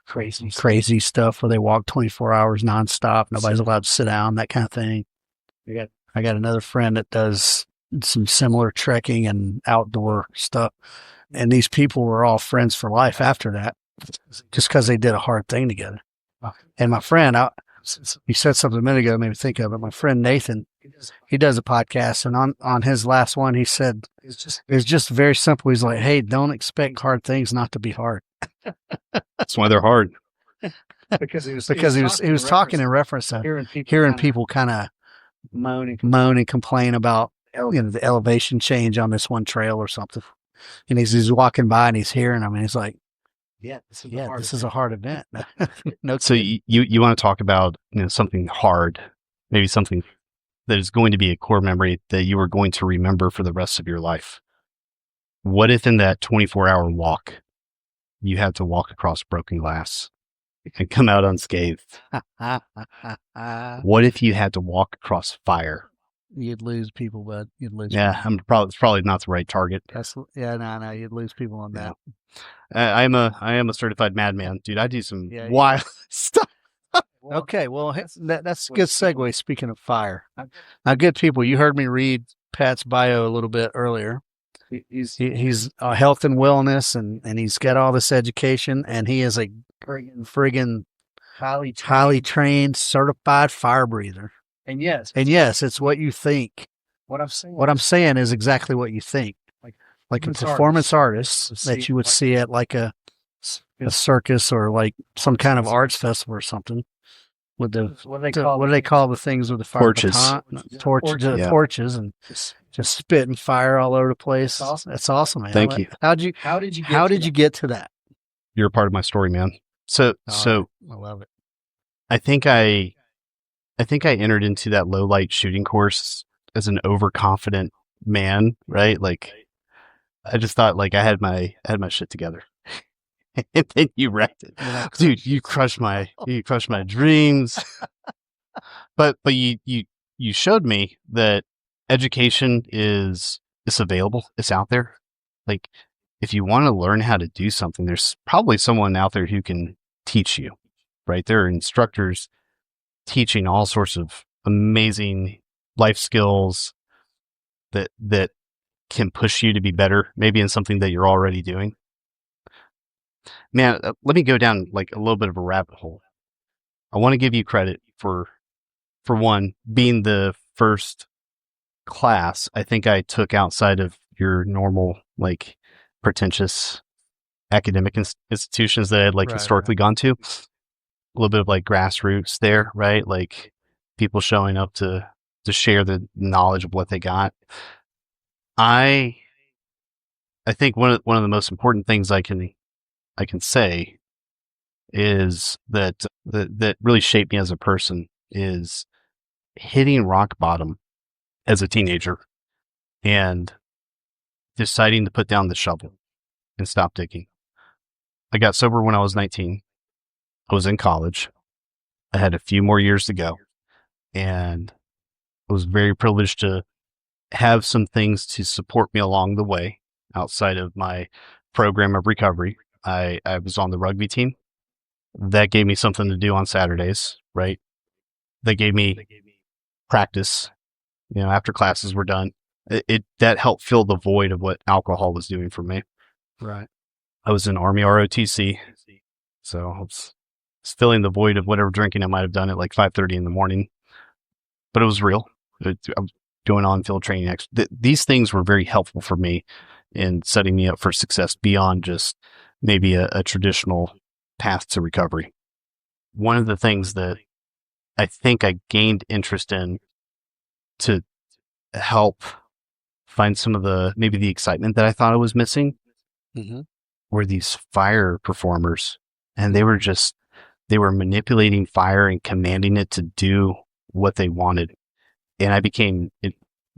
crazy stuff where they walk 24 hours nonstop. Nobody's allowed to sit down, that kind of thing. I got another friend that does some similar trekking and outdoor stuff. And these people were all friends for life after that, just because they did a hard thing together. And my friend, you said something a minute ago, made me think of it. My friend Nathan, he does a podcast, and on his last one, he said, it's just very simple. He's like, hey, don't expect hard things not to be hard. That's why they're hard. because he was talking in reference to hearing people kind of moan and complain about, you know, the elevation change on this one trail or something. And he's walking by and he's hearing them, and he's like, this is a hard event. No. So you want to talk about, you know, something hard, maybe something that is going to be a core memory that you are going to remember for the rest of your life. What if in that 24-hour walk, you had to walk across broken glass and come out unscathed? What if you had to walk across fire? You'd lose people, bud. You'd lose. Yeah, people. It's probably not the right target. No, you'd lose people on that. I am a certified madman, dude. I do some wild stuff. Okay, well, that's a good segue. Speaking of fire, now, good people, you heard me read Pat's bio a little bit earlier. He's health and wellness, and he's got all this education, and he is a friggin' highly trained, certified fire breather. And yes, it's what you think. What I'm saying is exactly what you think. Like a performance artist that you would see at like a circus or like some kind of arts festival or something. With the what do they call the things with the fire? Torches, and just spitting fire all over the place. That's awesome, man. Thank you. How did you get to that? You're a part of my story, man. So I love it. I think I entered into that low light shooting course as an overconfident man, right? Like I just thought like I had my shit together. And then you wrecked it. Dude, you crushed my dreams. But you showed me that education is available. It's out there. Like if you want to learn how to do something, there's probably someone out there who can teach you, right? There are instructors teaching all sorts of amazing life skills that can push you to be better, maybe in something that you're already doing. Man, let me go down like a little bit of a rabbit hole. I want to give you credit for one, being the first class I think I took outside of your normal, like, pretentious academic institutions that I had, like, historically gone to. A little bit of, like, grassroots there, right? Like, people showing up to share the knowledge of what they got. I think one of the most important things I can say is that really shaped me as a person is hitting rock bottom as a teenager and deciding to put down the shovel and stop digging. I got sober when I was 19. I was in college. I had a few more years to go, and I was very privileged to have some things to support me along the way outside of my program of recovery. I was on the rugby team. That gave me something to do on Saturdays, right? That gave me practice, after classes were done. That helped fill the void of what alcohol was doing for me. Right. I was in Army ROTC, so I was filling the void of whatever drinking I might have done at like 5:30 in the morning. But it was real. I was going on field training. These things were very helpful for me in setting me up for success beyond just maybe a traditional path to recovery. One of the things that I think I gained interest in to help find some of maybe the excitement that I thought I was missing were these fire performers. And they were manipulating fire and commanding it to do what they wanted. And I became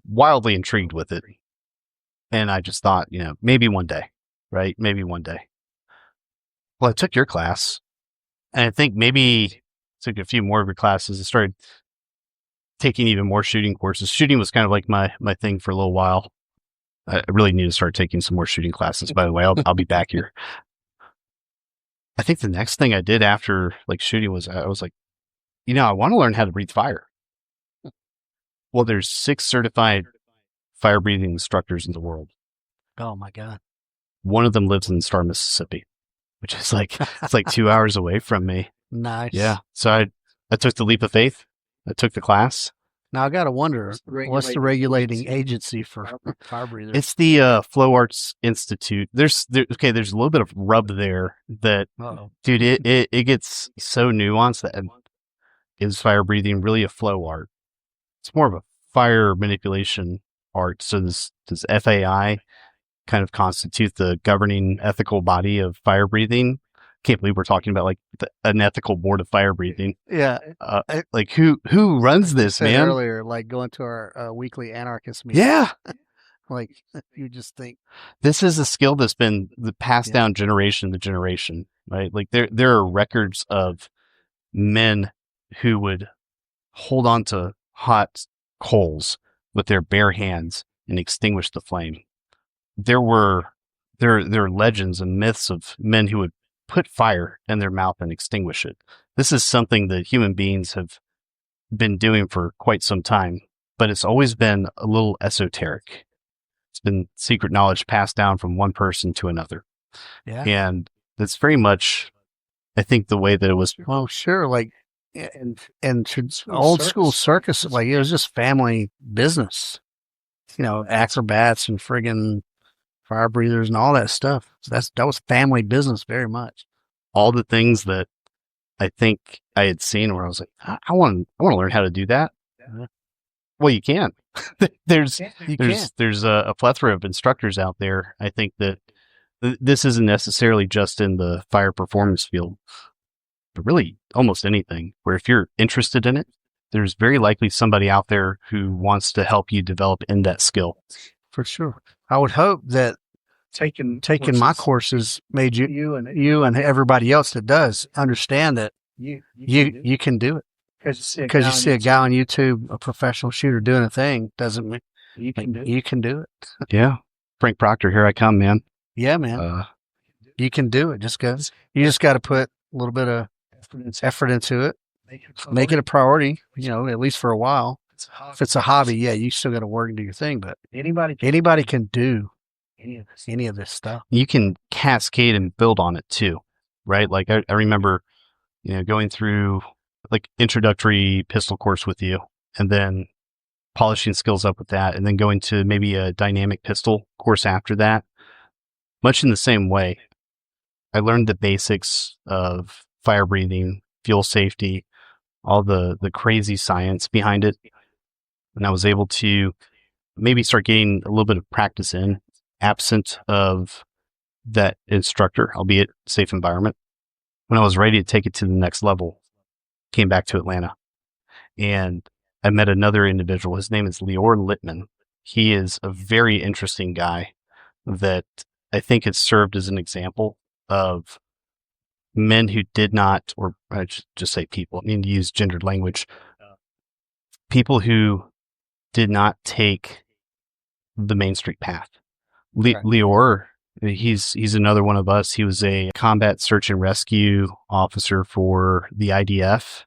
wildly intrigued with it. And I just thought, maybe one day, right? Maybe one day. Well, I took your class, and I think maybe took a few more of your classes. I started taking even more shooting courses. Shooting was kind of like my thing for a little while. I really need to start taking some more shooting classes, by the way. I'll be back here. I think the next thing I did after like shooting was I was like, I want to learn how to breathe fire. Well, there's 6 certified fire breathing instructors in the world. Oh my God. One of them lives in Star, Mississippi, which is like, it's like 2 hours away from me. Nice. Yeah. So I took the leap of faith. I took the class. Now I got to wonder, what's the regulating agency for fire breathers? It's the Flow Arts Institute. There's a little bit of rub there that, dude, it gets so nuanced that is fire breathing really a flow art? It's more of a fire manipulation art. So does FAI kind of constitute the governing ethical body of fire breathing? Can't believe we're talking about like an ethical board of fire breathing. Yeah. Like who runs this, man? Earlier, like going to our weekly anarchist meeting. Yeah. Like you just think this is a skill that's been passed down generation to generation, right? Like there are records of men who would hold on to hot coals with their bare hands and extinguish the flame. There are legends and myths of men who would put fire in their mouth and extinguish it. This is something that human beings have been doing for quite some time, but it's always been a little esoteric. It's been secret knowledge passed down from one person to another. Yeah. And that's very much, I think, the way that it was. Well, sure. Like, and old school circus, like it was just family business, acrobats and friggin' fire breathers and all that stuff. So that was family business very much. All the things that I think I had seen where I was like, I want to learn how to do that. Yeah. Well, you can. there's a plethora of instructors out there. I think that this isn't necessarily just in the fire performance field, but really almost anything where if you're interested in it, there's very likely somebody out there who wants to help you develop in that skill. For sure. I would hope that taking my courses made you and everybody else that does understand that you can do it. Because you see a guy on YouTube, a professional shooter doing a thing, doesn't mean you can do it. Yeah. Frank Proctor, here I come, man. Yeah, man. You can do it. You just got to put a little bit of effort into it. Make it a priority, at least for a while. If it's a hobby, yeah, you still got to work and do your thing, but anybody can do any of this stuff. You can cascade and build on it too, right? Like I remember, going through like introductory pistol course with you, and then polishing skills up with that, and then going to maybe a dynamic pistol course after that. Much in the same way, I learned the basics of fire breathing, fuel safety, all the crazy science behind it. And I was able to maybe start getting a little bit of practice in, absent of that instructor, albeit safe environment. When I was ready to take it to the next level, came back to Atlanta. And I met another individual. His name is Lior Littman. He is a very interesting guy that I think has served as an example of men who did not, or I should just say people, I need to use gendered language, people who did not take the Main Street path. Right. Lior, he's another one of us. He was a combat search and rescue officer for the IDF.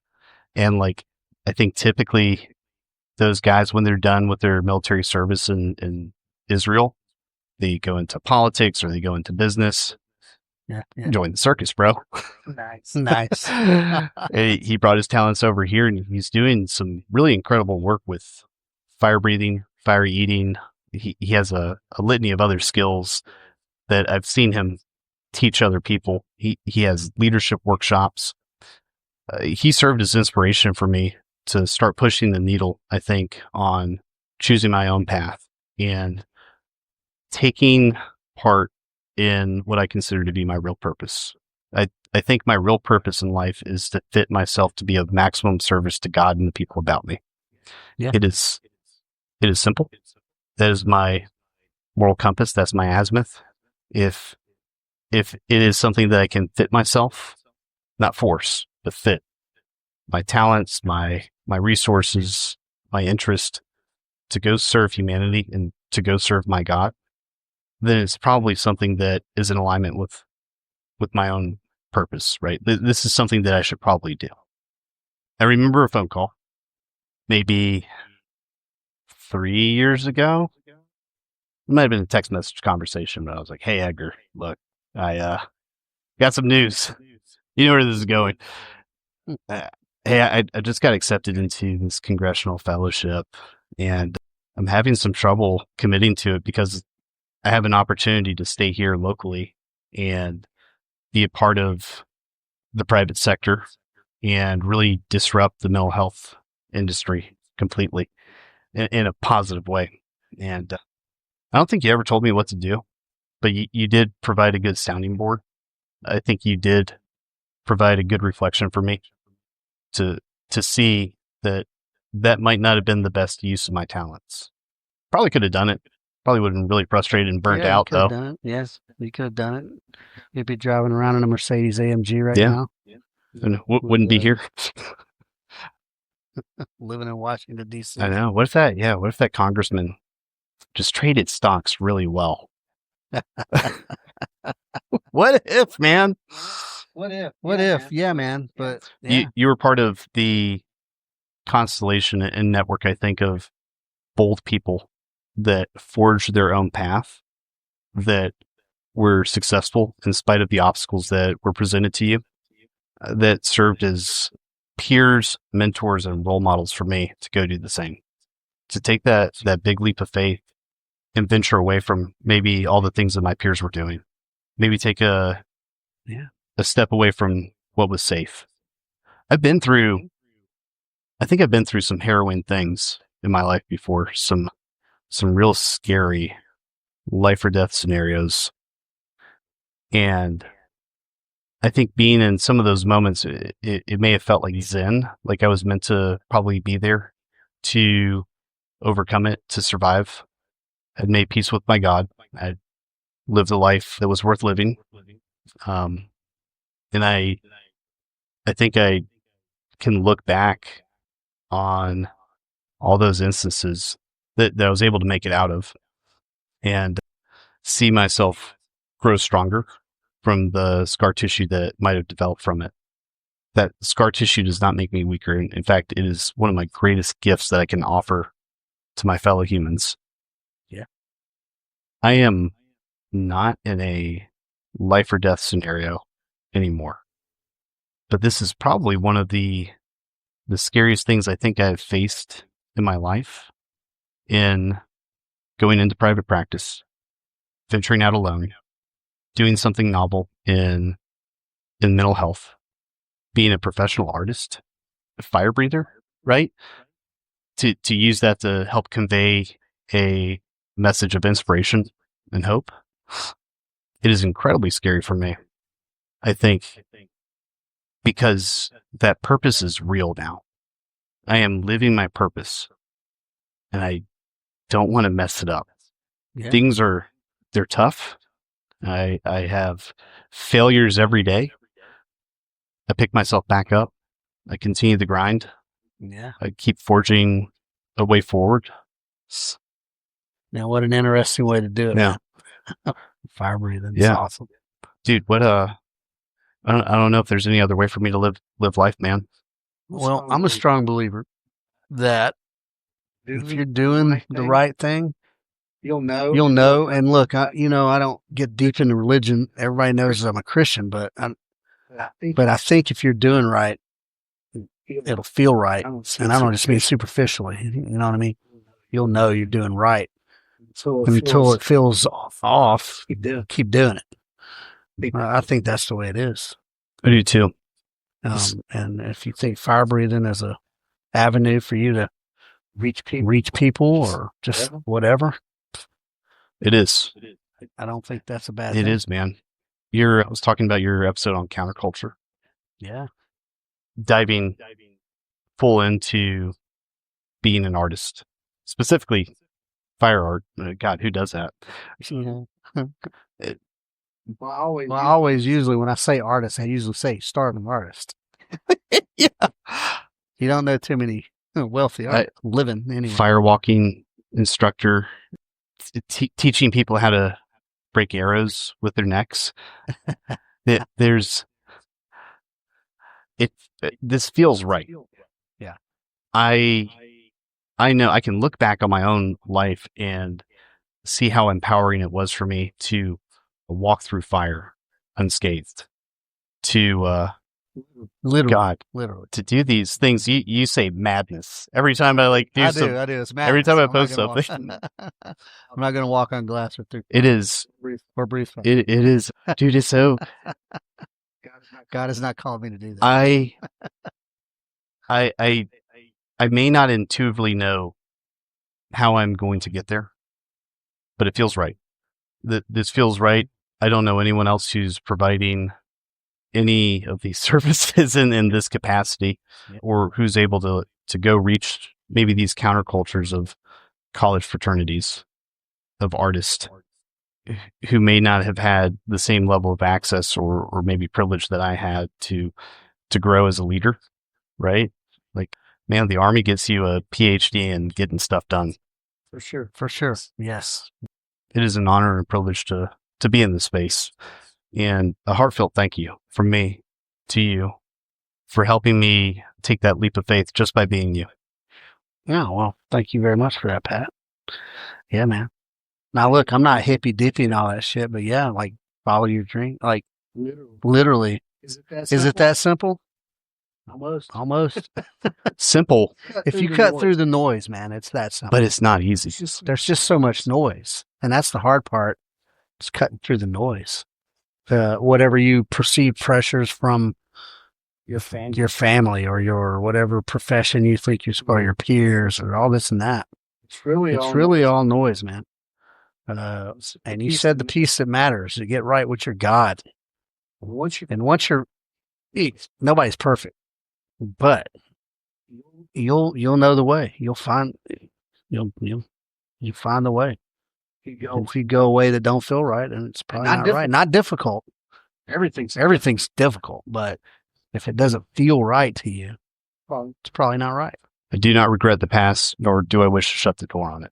And I think typically those guys, when they're done with their military service in Israel, they go into politics or they go into business. Yeah. Join the circus, bro. Nice. He brought his talents over here, and he's doing some really incredible work with fire breathing, fire eating. He has a litany of other skills that I've seen him teach other people. He has leadership workshops. He served as inspiration for me to start pushing the needle, I think, on choosing my own path and taking part in what I consider to be my real purpose. I think my real purpose in life is to fit myself to be of maximum service to God and the people about me. Yeah. It is simple. That is my moral compass. That's my azimuth. If it is something that I can fit myself, not force, but fit my talents, my resources, my interest to go serve humanity and to go serve my God, then it's probably something that is in alignment with my own purpose, right? This is something that I should probably do. I remember a phone call, maybe 3 years ago. It might have been a text message conversation, but I was like, "Hey, Edgar, look, I got some news. You know where this is going. Hey, I just got accepted into this congressional fellowship, and I'm having some trouble committing to it because I have an opportunity to stay here locally and be a part of the private sector and really disrupt the mental health industry completely in a positive way." And I don't think you ever told me what to do, but you did provide a good sounding board. I think you did provide a good reflection for me to see that might not have been the best use of my talents. Probably could have done it. Probably would have been really frustrated and burnt out, though. Done it. Yes, you could have done it. You'd be driving around in a Mercedes AMG right now. And wouldn't be here. Living in Washington, D.C. I know. What if that congressman just traded stocks really well? What if, man? What if? Yeah, man. But you were part of the constellation and network, I think, of bold people that forged their own path, that were successful in spite of the obstacles that were presented to you, that served as peers, mentors, and role models for me to go do the same. To take that big leap of faith and venture away from maybe all the things that my peers were doing. Maybe take a step away from what was safe. I think I've been through some harrowing things in my life before, some real scary life or death scenarios. And I think being in some of those moments, it may have felt like zen, like I was meant to probably be there to overcome it, to survive. I'd made peace with my God. I'd lived a life that was worth living. And I think I can look back on all those instances that I was able to make it out of and see myself grow stronger from the scar tissue that might have developed from it. That scar tissue does not make me weaker. In fact, it is one of my greatest gifts that I can offer to my fellow humans. Yeah. I am not in a life or death scenario anymore. But this is probably one of the scariest things I think I've faced in my life, in going into private practice, venturing out alone, doing something novel in mental health, being a professional artist, a fire breather, right? To use that to help convey a message of inspiration and hope. It is incredibly scary for me, I think, because that purpose is real now. I am living my purpose, and I don't want to mess it up. Yeah. Things they're tough. I have failures every day. I pick myself back up. I continue the grind. Yeah. I keep forging a way forward. Now, what an interesting way to do it. Yeah. Fire breathing. Yeah. It's awesome. Dude, what I don't know if there's any other way for me to live life, man. Well, I'm a strong believer that if you're doing the right thing, you'll know. And look, I don't get deep into religion. Everybody knows I'm a Christian, but I think if you're doing right, it'll feel right. And I don't just mean superficially. You know what I mean? You'll know you're doing right. Until it feels off, keep doing it. I think that's the way it is. I do too. And if you think fire breathing is a avenue for you to reach people or just whatever, it is. I don't think that's a bad thing. It is, man. I was talking about your episode on counterculture. Yeah. Diving full into being an artist, specifically fire art. God, who does that? Usually when I say artist, I usually say starving artist. Yeah. You don't know too many wealthy living anyway. Firewalking instructor, teaching people how to break arrows with their necks. This feels right. Yeah. I know I can look back on my own life and see how empowering it was for me to walk through fire unscathed, to literally to do these things. You say madness every time I do. I do. It's madness. Every time I post something, I'm not going to walk on glass or through. It is or breathe. It is, dude. It's so. God has not called me to do that. I may not intuitively know how I'm going to get there, but it feels right. This feels right. I don't know anyone else who's providing any of these services in this capacity, or who's able to go reach maybe these countercultures of college fraternities, of artists who may not have had the same level of access or maybe privilege that I had to grow as a leader, right? Like, man, the Army gets you a PhD in getting stuff done. For sure. Yes. It is an honor and privilege to be in this space. And a heartfelt thank you from me to you for helping me take that leap of faith just by being you. Yeah, well, thank you very much for that, Pat. Yeah, man. Now, look, I'm not hippy-dippy and all that shit, but yeah, like, follow your dream. Like, literally. Is it that simple? Almost. Simple. If you cut through the noise, man, it's that simple. But it's not easy. There's just so much noise. And that's the hard part. It's cutting through the noise. Whatever you perceive pressures from your family or your whatever profession you think or your peers or all this and that. It's really all noise, man. And you said the piece that matters, to get right with your God. And once you're, nobody's perfect, but you'll know the way. You'll find the way. If you go a way that don't feel right, and it's probably not right. Not difficult. Everything's difficult, but if it doesn't feel right to you, it's probably not right. I do not regret the past, nor do I wish to shut the door on it.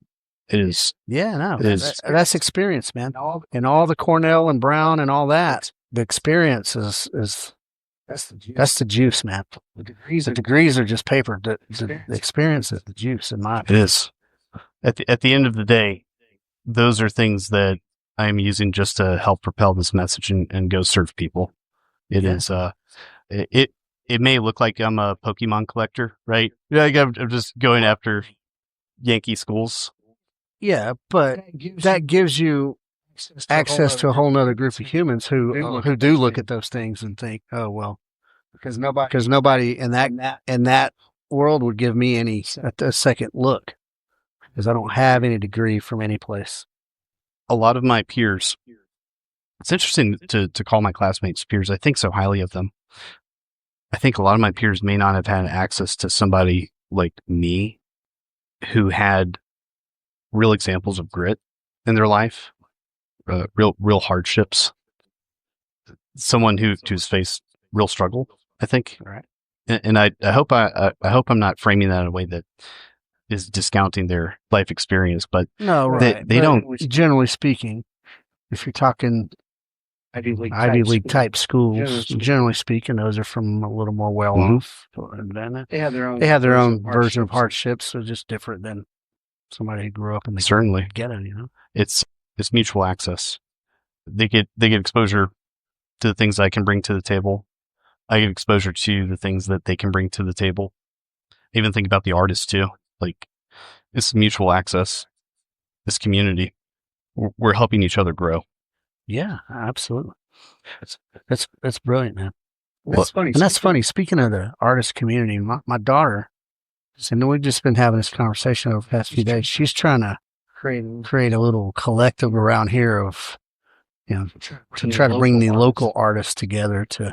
It is. Yeah, no, It is. that's experience, man. And all the Cornell and Brown and all that, the experience is that's the juice, man. The degrees are just paper. The experience is the juice, in my opinion. It is. At the end of the day, those are things that I'm using just to help propel this message and go serve people. It is. It may look like I'm a Pokemon collector, right? Yeah, I'm just going after Yankee schools. Yeah, but that gives you access to a whole other group of humans who do look at those things and think, oh well, because nobody in that world would give me a second look, because I don't have any degree from any place. A lot of my peers, it's interesting to call my classmates peers. I think so highly of them. I think a lot of my peers may not have had access to somebody like me who had real examples of grit in their life, real hardships, someone who's faced real struggle, I think. Right. And I hope I'm not framing that in a way that is discounting their life experience, but no, right. They don't. Generally speaking, if you're talking Ivy League type schools, generally speaking, those are from a little more well off. They have their own version of hardships, so just different than somebody who grew up in the certainly ghetto. You know, it's mutual access. They get exposure to the things I can bring to the table. I get exposure to the things that they can bring to the table. I even think about the artists too. Like, it's mutual access. This community, we're helping each other grow. Yeah, absolutely. That's brilliant, man. That's funny. And that's funny. Speaking of the artist community, my daughter, and we've just been having this conversation over the past few days. She's trying to create a little collective around here of, to try to bring the local artists together to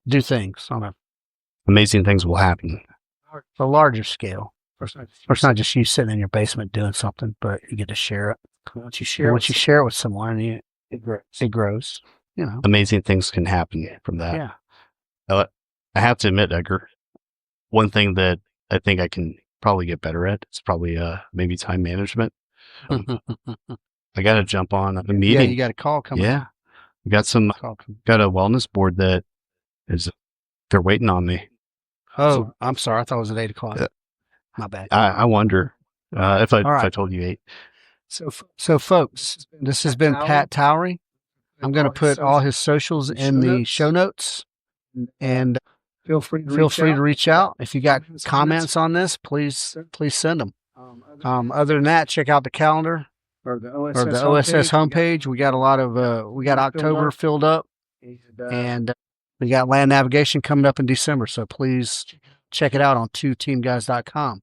do things on a amazing things will happen. A larger scale. It's not just you sitting in your basement doing something, but you get to share it. Once you share it with someone, it grows. Amazing things can happen from that. Yeah. I have to admit, Edgar, one thing that I think I can probably get better at is probably maybe time management. I got to jump on a meeting. Yeah, you got a call coming. Yeah, got a wellness board that they're waiting on me. Oh, I'm sorry. I thought it was at 8:00. My bad. I wonder if I told you 8. So folks, this has been Pat Towery. I'm going to put all his socials in the show notes, and feel free to reach out. If you got comments on this, please send them. Other than that, check out the calendar or the OSS homepage. We got a lot of we got October filled up, and we got land navigation coming up in December. So please check it out on 2teamguys.com.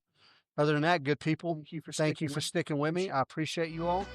Other than that, good people, thank you for sticking with me. I appreciate you all.